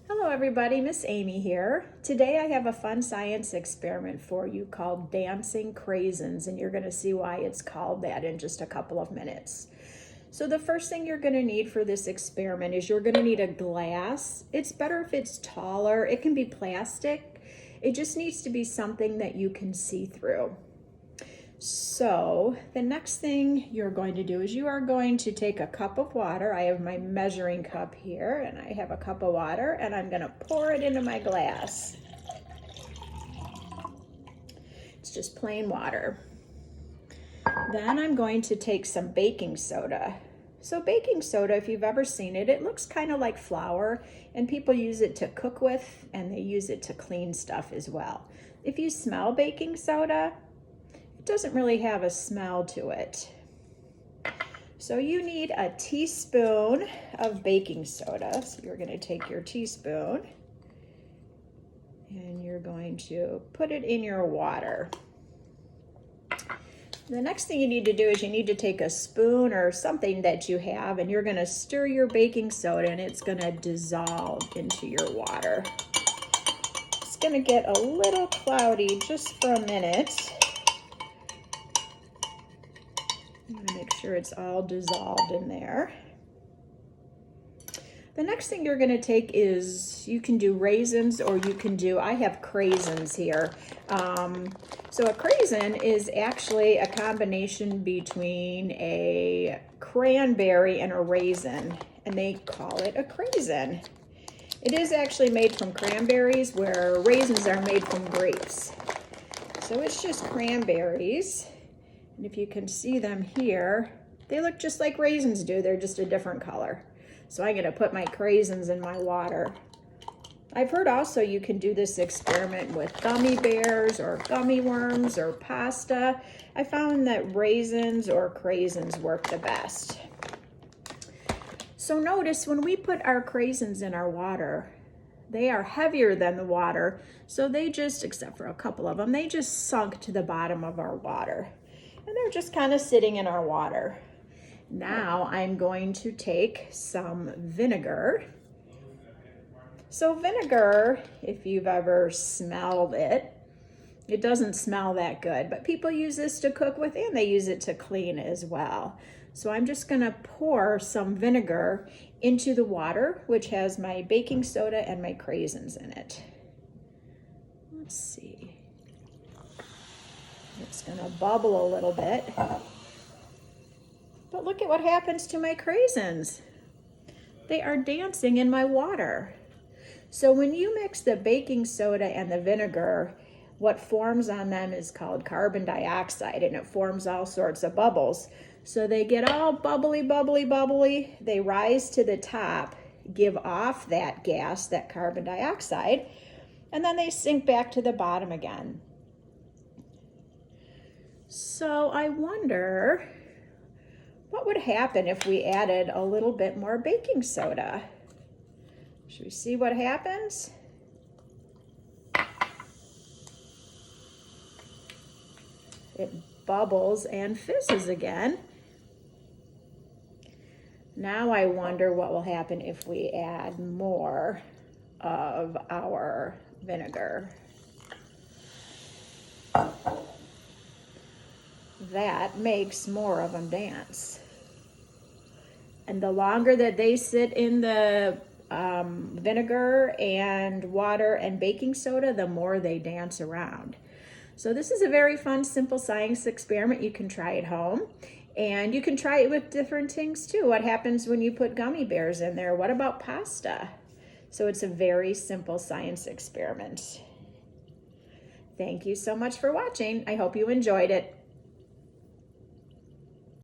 Hello everybody, Miss Amy here. Today I have a fun science experiment for you called dancing craisins, and you're going to see why it's called that in just a couple of minutes. So the first thing you're going to need for this experiment is you're going to need a glass. It's better if it's taller. It can be plastic. It just needs to be something that you can see through. So the next thing you're going to do is you are going to take a cup of water. I have my measuring cup here, and I have a cup of water, and I'm going to pour it into my glass. It's just plain water. Then I'm going to take some baking soda. So baking soda, if you've ever seen it, it looks kind of like flour, and people use it to cook with, and they use it to clean stuff as well. If you smell baking soda, doesn't really have a smell to it. So you need a teaspoon of baking soda. So you're going to take your teaspoon and you're going to put it in your water. The next thing you need to do is you need to take a spoon or something that you have, and you're going to stir your baking soda, and it's going to dissolve into your water. It's going to get a little cloudy just for a minute. I'm going to make sure it's all dissolved in there. The next thing you're going to take is, you can do raisins, or you can do, I have craisins here. So a craisin is actually a combination between a cranberry and a raisin, and they call it a craisin. It is actually made from cranberries, where raisins are made from grapes. So it's just cranberries. And if you can see them here, they look just like raisins do. They're just a different color. So I'm going to put my craisins in my water. I've heard also you can do this experiment with gummy bears or gummy worms or pasta. I found that raisins or craisins work the best. So notice when we put our craisins in our water, they are heavier than the water. So they just, except for a couple of them, they just sunk to the bottom of our water. And they're just kind of sitting in our water. Now I'm going to take some vinegar. So vinegar, if you've ever smelled it, it doesn't smell that good, but people use this to cook with, and they use it to clean as well. So I'm just going to pour some vinegar into the water, which has my baking soda and my craisins in it. Let's see. It's going to bubble a little bit. But look at what happens to my craisins. They are dancing in my water. So when you mix the baking soda and the vinegar, what forms on them is called carbon dioxide, and it forms all sorts of bubbles. So they get all bubbly, bubbly, bubbly. They rise to the top, give off that gas, that carbon dioxide, and then they sink back to the bottom again. So I wonder what would happen if we added a little bit more baking soda. Should we see what happens? It bubbles and fizzes again. Now I wonder what will happen if we add more of our vinegar. That makes more of them dance. And the longer that they sit in the vinegar and water and baking soda, the more they dance around. So this is a very fun, simple science experiment. You can try at home, and you can try it with different things too. What happens when you put gummy bears in there? What about pasta? So it's a very simple science experiment. Thank you so much for watching. I hope you enjoyed it.